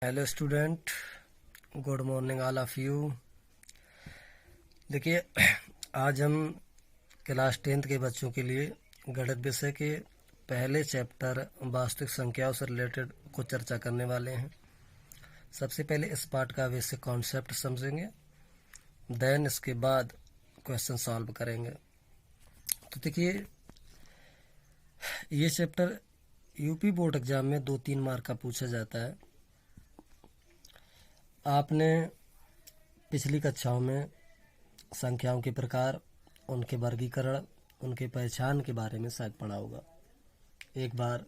Hello student, good morning all of you. देखिए, आज हम क्लास 10th के बच्चों के लिए गणित विषय के पहले चैप्टर वास्तविक संख्याओं से रिलेटेड कुछ चर्चा करने वाले हैं। सबसे पहले इस पार्ट का बेसिक कॉन्सेप्ट समझेंगे, देन इसके बाद क्वेश्चन सॉल्व करेंगे। तो देखिए, ये चैप्टर यूपी बोर्ड एग्जाम में 2-3 मार्क का पूछा जाता है। आपने पिछली कक्षाओं में संख्याओं के प्रकार, उनके वर्गीकरण, उनके पहचान के बारे में शायद पढ़ा होगा। एक बार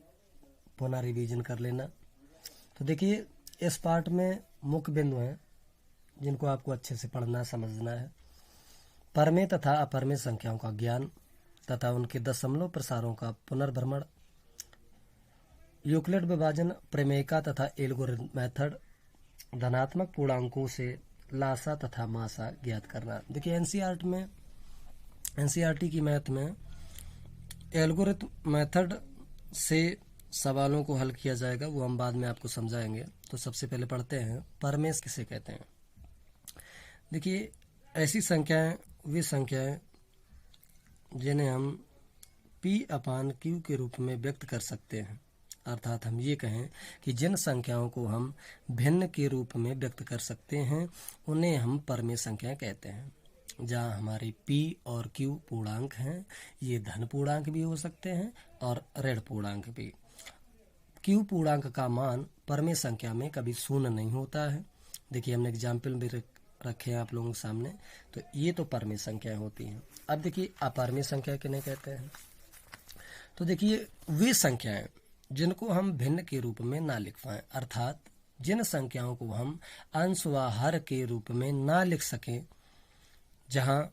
पुनः रिवीजन कर लेना। तो देखिए, इस पार्ट में मुख्य बिंदु हैं जिनको आपको अच्छे से पढ़ना समझना है। परमेय तथा अपरमेय संख्याओं का ज्ञान तथा उनके दशमलव प्रसारों का पुनर्भ्रमण, यूक्लिड विभाजन, प्रमेयिका तथा एल्गोरिथम मेथड, धनात्मक पूर्णांकों से लासा तथा मासा ज्ञात करना। देखिए, एनसीईआरटी की मैथ में एल्गोरिथम मेथड से सवालों को हल किया जाएगा, वो हम बाद में आपको समझाएंगे। तो सबसे पहले पढ़ते हैं परमेय किसे कहते हैं। देखिए, ऐसी संख्याएं वे संख्याएं जिन्हें हम P/Q के रूप में व्यक्त कर सकते हैं। अर्थात हम ये कहें कि जिन संख्याओं को हम भिन्न के रूप में व्यक्त कर सकते हैं उन्हें हम परमेय संख्याएं कहते हैं। जहाँ हमारे P और Q पूर्णांक हैं, ये धन पूर्णांक भी हो सकते हैं और ऋण पूर्णांक भी। Q पूर्णांक का मान परमेय संख्या में कभी शून्य नहीं होता है। देखिए, हमने एग्जाम्पल भी रखे हैं आप लोगों के सामने। तो ये तो परमेय संख्याएं होती हैं। अब देखिए, अपरमेय संख्या किन्हें कहते हैं। तो देखिए, वे संख्याएं जिनको हम भिन्न के रूप में ना लिख पाएं, अर्थात जिन संख्याओं को हम अंश व हर के रूप में ना लिख सकें, जहां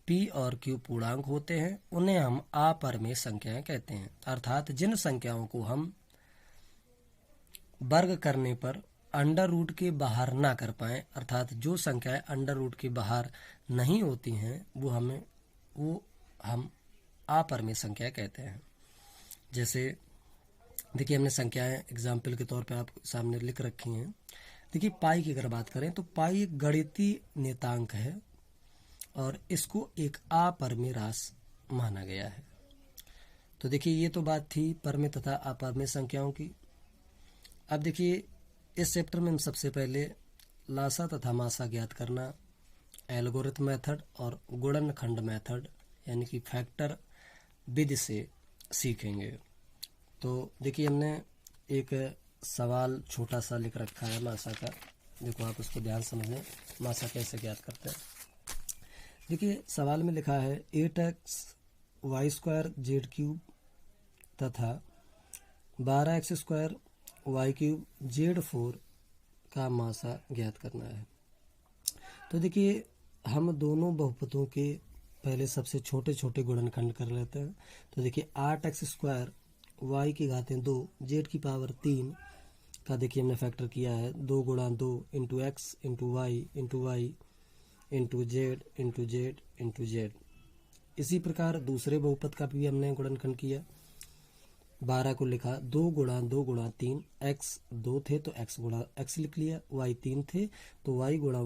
P और Q पूर्णांक होते हैं, उन्हें हम अपरमेय संख्याएं कहते हैं। अर्थात जिन संख्याओं को हम वर्ग करने पर अंडर रूट के बाहर ना कर पाए, अर्थात जो संख्याएं अंडर रूट के बाहर नहीं होती हैं, वो हम अपरमेय संख्या कहते हैं। जैसे देखिए, हमने संख्याएं एग्जाम्पल के तौर पे आप सामने लिख रखी हैं। देखिए, पाई की अगर बात करें तो पाई एक गणितीय नियतांक है और इसको एक अपरमेय राशि माना गया है। तो देखिए, ये तो बात थी परमेय तथा अपरमेय संख्याओं की। अब देखिए, इस चैप्टर में हम सबसे पहले लासा तथा मासा ज्ञात करना, एल्गोरिथम मेथड और गुणनखंड मेथड यानी कि फैक्टर विधि से सीखेंगे। तो देखिए, हमने एक सवाल छोटा सा लिख रखा है मासा का। देखो, आप उसको ध्यान समझें, मासा कैसे ज्ञात करते हैं। देखिए, सवाल में लिखा है 8x² z³ तथा 12x² y³ z4 का मासा ज्ञात करना है। तो देखिए, हम दोनों बहुपदों के पहले सबसे छोटे छोटे गुणनखंड कर लेते हैं। तो देखिए, 8x² y की घातें 2 z की पावर 3 का देखिए हमने फैक्टर किया है। 2 गुणा 2 into x into y into z into z into z. इसी प्रकार दूसरे बहुपद का भी हमने गुणनखंड किया। 12 को लिखा 2 गुणा 2 गुणा 3, एक्स 2 थे तो एक्स गुणा एक्स लिख लिया, वाई 3 थे तो वाई गुणा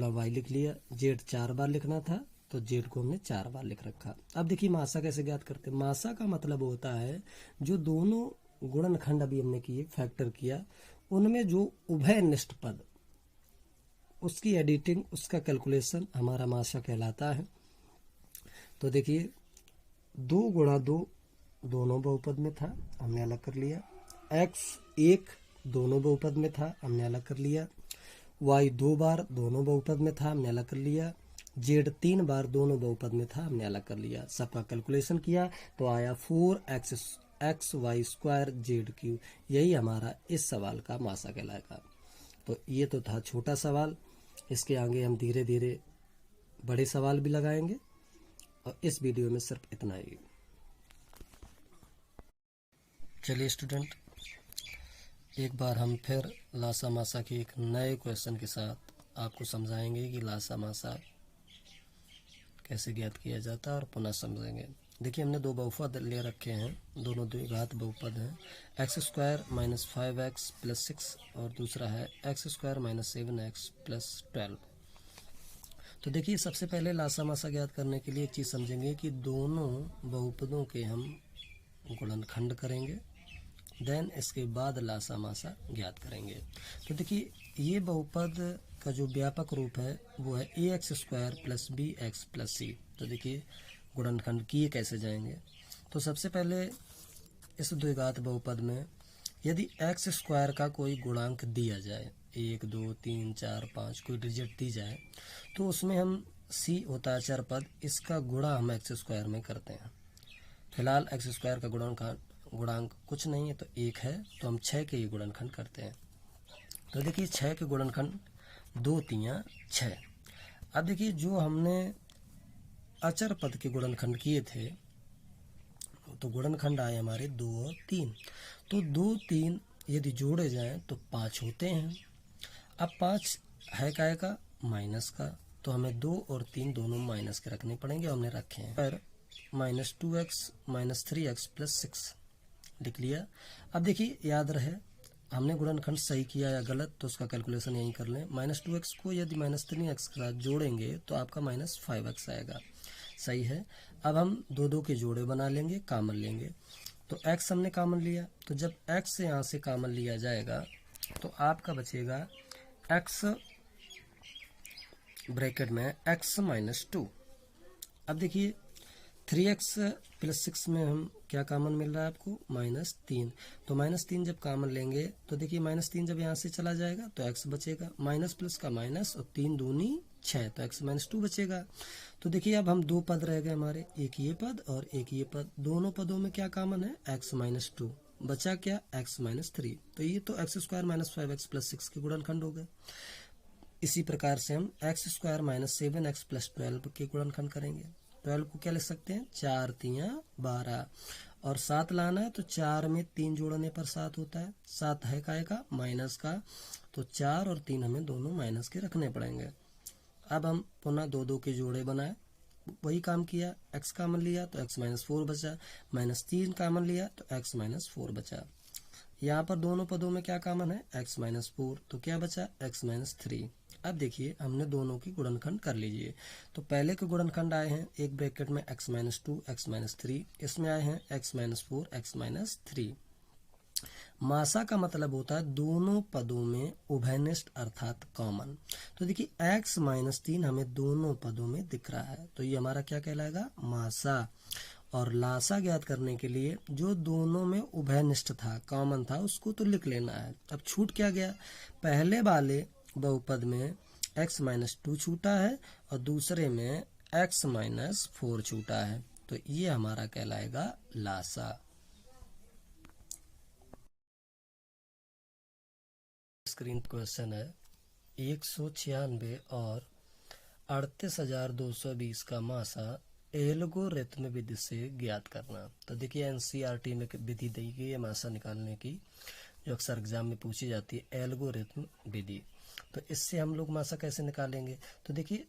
वाई लिख लिया। जेड 4 बार लिखना था तो जेड को हमने 4 बार लिख रखा। अब देखिए, मासा कैसे ज्ञात करते हैं। मासा का मतलब होता है जो दोनों गुणनखंड अभी हमने किए, फैक्टर किया, उनमें जो उभयनिष्ठ पद, उसकी एडिटिंग, उसका कैलकुलेशन हमारा मासा कहलाता है। तो देखिए, 2 गुणा 2 दोनों बहुपद में था, हमने अलग कर लिया। एक्स 1 दोनों बहुपद में था, हमने अलग कर लिया। वाई 2 बार दोनों बहुपद में था, हमने अलग कर लिया। जेड 3 बार दोनों बहुपद में था, हमने अलग कर लिया। सबका कैलकुलेशन किया तो आया 4xy² z³। यही हमारा इस सवाल का मासा कहलाएगा। तो ये तो था छोटा सवाल। इसके आगे हम धीरे धीरे बड़े सवाल भी लगाएंगे और इस वीडियो में सिर्फ इतना ही। चलिए स्टूडेंट, एक बार हम फिर लासा मासा के एक नए क्वेश्चन के साथ आपको समझाएंगे कि लासा मासा कैसे ज्ञात किया जाता है और पुनः समझेंगे। देखिए हमने दो बहुपद ले रखे हैं, दोनों द्विघात बहुपद हैं। X square minus 5x plus 6 और दूसरा है x square minus 7x plus 12। तो देखिए सबसे पहले लासा मासा ज्ञात करने के लिए एक चीज़ समझेंगे कि दोनों बहुपदों के हम गुणनखंड करेंगे, देन इसके बाद लासा मासा ज्ञात करेंगे। तो देखिए ये बहुपद का जो व्यापक रूप है वो है A X square plus B X plus C. तो देखिए गुणनखंड किए कैसे जाएंगे। तो सबसे पहले इस द्विघात बहुपद में यदि एक्स स्क्वायर का कोई गुणांक दिया जाए, 1 2 3 4 5 कोई डिजिट दी जाए, तो उसमें हम सी होता है चर पद, इसका गुणा हम एक्स स्क्वायर में करते हैं। फिलहाल एक्स स्क्वायर का गुणांक कुछ नहीं है तो 1 है, तो हम 6 के ही गुणनखंड करते हैं। तो देखिए 6 के गुणनखंड 2 3 6। अब देखिए जो हमने अचर पद के गुणनखंड किए थे तो गुणनखंड आए हमारे 2 और 3। तो 2 3 यदि जोड़े जाएं तो 5 होते हैं। अब 5 है काय का, माइनस का, तो हमें 2 और 3 दोनों माइनस के रखने पड़ेंगे, हमने रखे हैं। पर minus 2x minus 3x plus 6 लिख लिया। अब देखिए याद रहे हमने गुणनखंड सही किया या गलत तो उसका कैलकुलेशन यहीं कर लें। माइनस 2x को यदि माइनस 3x के साथ जोड़ेंगे तो आपका माइनस 5x आएगा, सही है। अब हम दो दो के जोड़े बना लेंगे, कामन लेंगे। तो x हमने कामन लिया, तो जब x से यहाँ से कामन लिया जाएगा तो आपका बचेगा x ब्रैकेट में x माइनस 2। अब देखिए 3x प्लस 6 में हम क्या कामन मिल रहा है आपको, माइनस 3। तो माइनस 3 जब कामन लेंगे तो देखिए माइनस 3 जब यहाँ से चला जाएगा तो x बचेगा, माइनस प्लस का माइनस और 3 दूनी 6, तो x माइनस 2 बचेगा। तो देखिए अब हम दो पद रह गए हमारे, एक ये पद और एक ये पद। दोनों पदों में क्या कामन है, x माइनस 2, बचा क्या, x माइनस 3। तो ये तो x square minus 5x plus 6 के गुणनखंड हो गए। इसी प्रकार से हम x square minus 7x plus 12 के गुणनखंड करेंगे। 12 को क्या लिख सकते हैं, 4 3 12 और 7 लाना है तो 4 में 3 जोड़ने पर 7 होता है। 7 है काय का, माइनस का, तो 4 और 3 हमें दोनों माइनस के रखने पड़ेंगे। अब हम पुनः दो दो के जोड़े बनाए, वही काम किया, x कामन लिया तो x माइनस 4 बचा, माइनस 3 कामन लिया तो x माइनस 4 बचा। यहाँ पर दोनों पदों में क्या कामन है, x माइनस 4, तो क्या बचा, x माइनस 3। अब देखिए हमने दोनों की गुणनखंड कर लीजिए। तो पहले के गुणनखंड आए हैं एक ब्रैकेट में x माइनस 2 x माइनस 3, इसमें आए हैं x माइनस 4 x माइनस 3। मासा का मतलब होता है दोनों पदों में उभयनिष्ठ अर्थात कॉमन। तो देखिए x माइनस 3 हमें दोनों पदों में दिख रहा है, तो ये हमारा क्या कहलाएगा, मासा। और लासा ज्ञात करने के लिए जो दोनों में उभयनिष्ठ था, कॉमन था, उसको तो लिख लेना है। अब छूट क्या गया, पहले वाले बहुपद में x माइनस 2 छूटा है और दूसरे में x माइनस 4 छूटा है, तो ये हमारा कहलाएगा लासा। स्क्रीन क्वेश्चन है 196 और 38,220 का मासा एल्गोरिथम विधि से ज्ञात करना। तो देखिए एनसीईआरटी में विधि दी गई है मासा निकालने की, जो अक्सर एग्जाम में पूछी जाती है, एल्गोरिथम विधि। तो इससे हम लोग मासा कैसे निकालेंगे, तो देखिए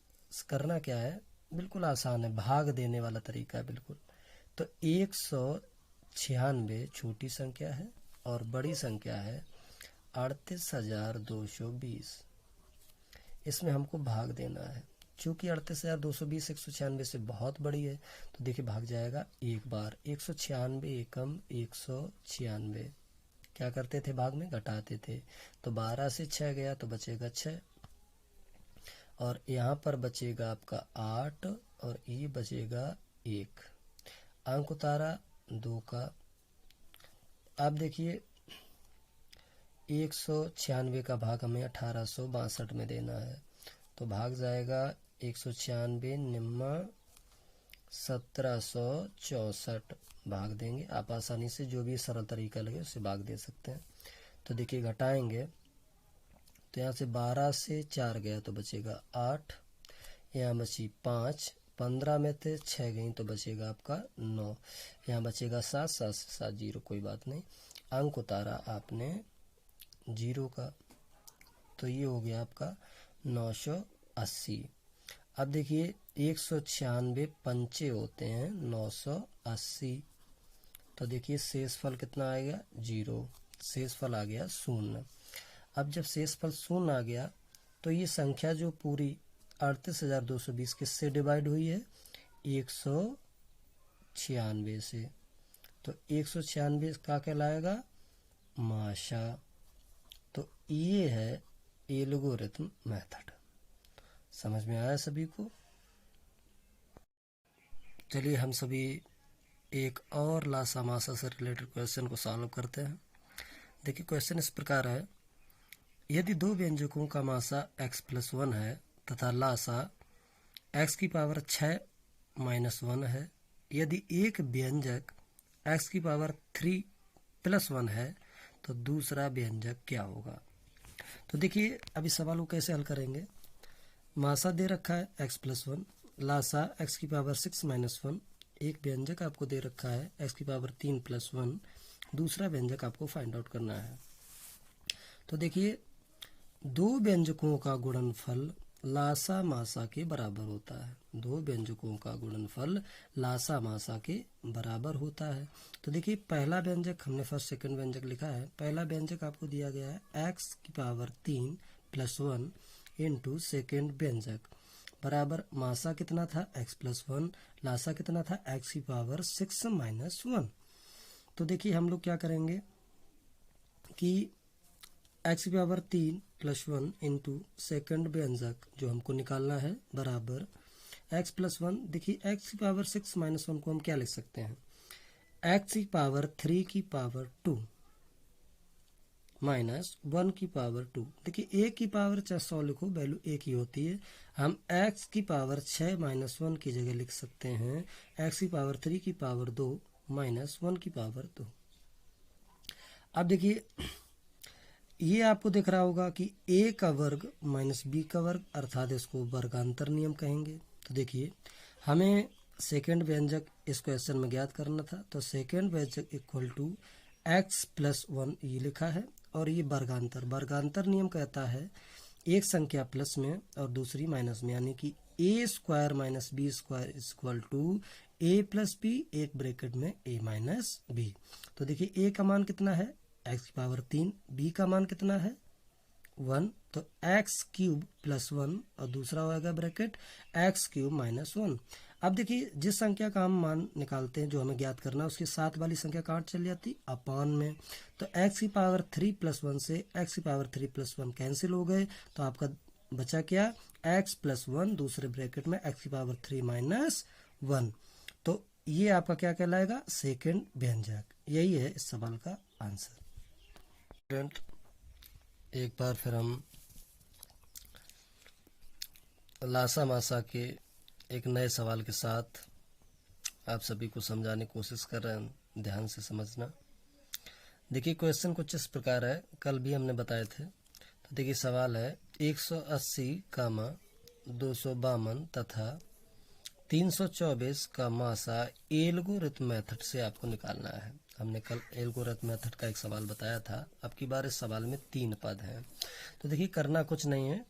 करना क्या है, बिल्कुल आसान है, भाग देने वाला तरीका है बिल्कुल। तो 196 छोटी संख्या है और बड़ी संख्या है 38,220, इसमें हमको भाग देना है। चूंकि 38,220 196 से बहुत बड़ी है तो देखिए भाग जाएगा एक बार, 196 एकम 196, क्या करते थे भाग में, घटाते थे। तो 12 से 6 गया तो बचेगा 6 और यहाँ पर बचेगा आपका 8 और ये बचेगा 1, अंक उतारा 2 का। अब देखिए 196 का भाग हमें 1862 में देना है, तो भाग जाएगा 196 निम्मा 1764 भाग देंगे। आप आसानी से जो भी सरल तरीका लगे उससे भाग दे सकते हैं। तो देखिए घटाएंगे तो यहाँ से 12 से 4 गया तो बचेगा 8, यहाँ बची 5, 15 में थे 6 गई तो बचेगा आपका 9, यहाँ बचेगा 7, 7 से 7 जीरो, कोई बात नहीं, अंक उतारा आपने 0 का, तो ये हो गया आपका 980। अब देखिए 196 पंचे होते हैं 980, 80। तो देखिए शेषफल कितना आएगा 0, शेषफल आ गया 0। अब जब शेषफल 0 आ गया तो ये संख्या जो पूरी 38,220 किससे डिवाइड हुई है 196 से। तो 196 का कहलाएगा माशा। तो ये है एल्गोरिथम मेथड। समझ में आया सभी को? चलिए हम सभी एक और लासा मासा से रिलेटेड क्वेश्चन को सॉल्व करते हैं। देखिए क्वेश्चन इस प्रकार है, यदि दो व्यंजकों का मासा x+1 है तथा लासा x⁻6-1 है, यदि एक व्यंजक x⁻3+1 है तो दूसरा व्यंजक क्या होगा। तो देखिए अभी सवाल को कैसे हल करेंगे। मासा दे रखा है x+1, लासा x⁻6-1, एक व्यंजक आपको दे रखा है x⁻3+1, दूसरा व्यंजक आपको फाइंड आउट करना है। तो देखिए दो व्यंजकों का गुणनफल लासा मासा के बराबर होता है। दो व्यंजकों का गुणनफल लासा मासा के बराबर होता है। तो देखिए पहला व्यंजक हमने फर्स्ट सेकंड व्यंजक लिखा है। पहला व्यंजक आपको दिया गया है x⁻3+1 इंटू सेकेंड व्यंजक बराबर मासा कितना था x+1, लासा कितना था x⁻6-1। तो देखिए हम लोग क्या करेंगे कि x⁻3+1 इंटू सेकेंड व्यंजक जो हमको निकालना है बराबर x+1। देखिए x⁻6-1 को हम क्या लिख सकते हैं x⁻3⁻2 माइनस 1⁻2। देखिए 1 चाहे 100 लिखो वैल्यू एक ही होती है। हम x⁻6-1 की जगह लिख सकते हैं x⁻3⁻2 माइनस 1⁻2। अब देखिए ये आपको दिख रहा होगा कि a का वर्ग माइनस b का वर्ग, अर्थात इसको वर्गांतर नियम कहेंगे। तो देखिए हमें सेकेंड व्यंजक इस क्वेश्चन में ज्ञात करना था। तो सेकेंड व्यंजक इक्वल टू x+1 ये लिखा है और ये वर्गांतर। वर्गांतर नियम कहता है एक संख्या प्लस में और दूसरी माइनस में, यानी कि a² minus b² equal to a+b, एक ब्रैकेट में a माइनस b। तो देखिए a का मान कितना है x⁻3, b का मान कितना है 1, तो x³ + 1 और दूसरा होगा ब्रैकेट x³ - 1। अब देखिए जिस संख्या का हम मान निकालते हैं जो हमें ज्ञात करना है उसके साथ वाली संख्या काट चल जाती अपान में। तो x⁻3+1 से x⁻3+1 कैंसिल हो गए। तो आपका बचा क्या x+1 दूसरे ब्रैकेट में x⁻3 - 1। तो ये आपका क्या कहलाएगा सेकेंड व्यंजक। यही है इस सवाल का आंसर। एक बार फिर हम लासा मासा के एक नए सवाल के साथ आप सभी को समझाने की कोशिश कर रहे हैं, ध्यान से समझना। देखिए क्वेश्चन कुछ इस प्रकार है, कल भी हमने बताए थे। तो देखिए सवाल है 180, 252 तथा 324 का मासा एल्गोरिथम मेथड से आपको निकालना है। हमने कल एल्गोरिथम मेथड का एक सवाल बताया था। अब की बार इस सवाल में 3 पद हैं। तो देखिए करना कुछ नहीं है,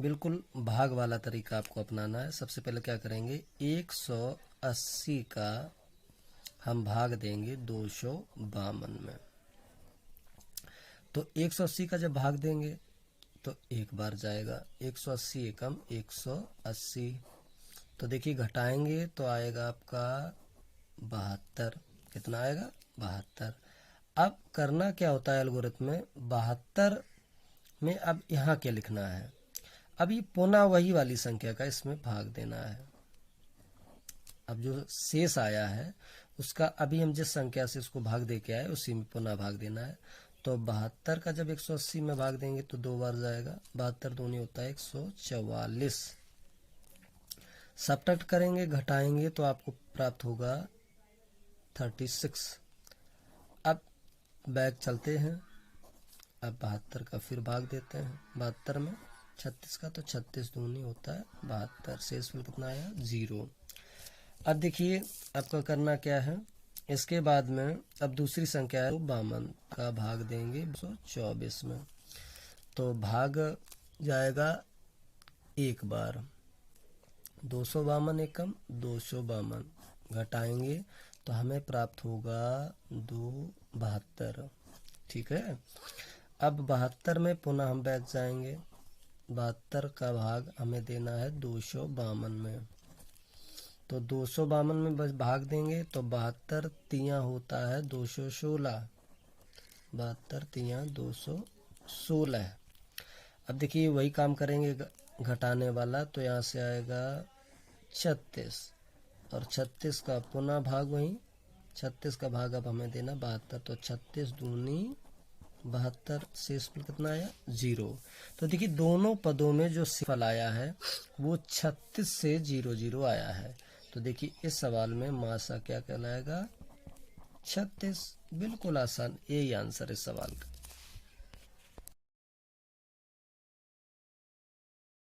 बिल्कुल भाग वाला तरीका आपको अपनाना है। सबसे पहले क्या करेंगे 180 का हम भाग देंगे 252 में। तो 180 का जब भाग देंगे तो एक बार जाएगा 180 एकम 180। तो देखिए घटाएंगे तो आएगा आपका 72। कितना आएगा 72। अब करना क्या होता है एल्गोरिथम में 72 में अब यहाँ क्या लिखना है, अब ये पुनः वही वाली संख्या का इसमें भाग देना है। अब जो शेष आया है उसका अभी हम जिस संख्या से उसको भाग दे के आए उसी में पुनः भाग देना है। तो 72 का जब 180 में भाग देंगे तो 2 बार जाएगा, 72 दूनी होता है 144। सब्ट्रैक्ट करेंगे घटाएंगे तो आपको प्राप्त होगा 36। अब बैक चलते हैं, अब 72 का फिर भाग देते हैं 72 में 36 का, तो 36 दूनी होता है 72। शेषफल कितना आया 0। अब देखिए आपका करना क्या है, इसके बाद में अब दूसरी संख्या है 52 का भाग देंगे 124 में। तो भाग जाएगा एक बार 252 एकम 252, घटाएंगे तो हमें प्राप्त होगा 272। ठीक है। अब 72 में पुनः हम बैठ जाएंगे। 72 का भाग हमें देना है 252 में। तो 252 में बस भाग देंगे तो 72 तियां होता है 216। 72 तियां 216। अब देखिए वही काम करेंगे घटाने वाला, तो यहाँ से आएगा 36 और 36 का पुनः भाग वही 36 का भाग अब हमें देना 72। तो 36 दूनी 72, शेषफल कितना आया 0। तो देखिए दोनों पदों में जो शेषफल आया है वो 36 से 00 आया है। तो देखिए इस सवाल में मासा क्या कहलाएगा 36। बिल्कुल आसान, यही आंसर इस सवाल का।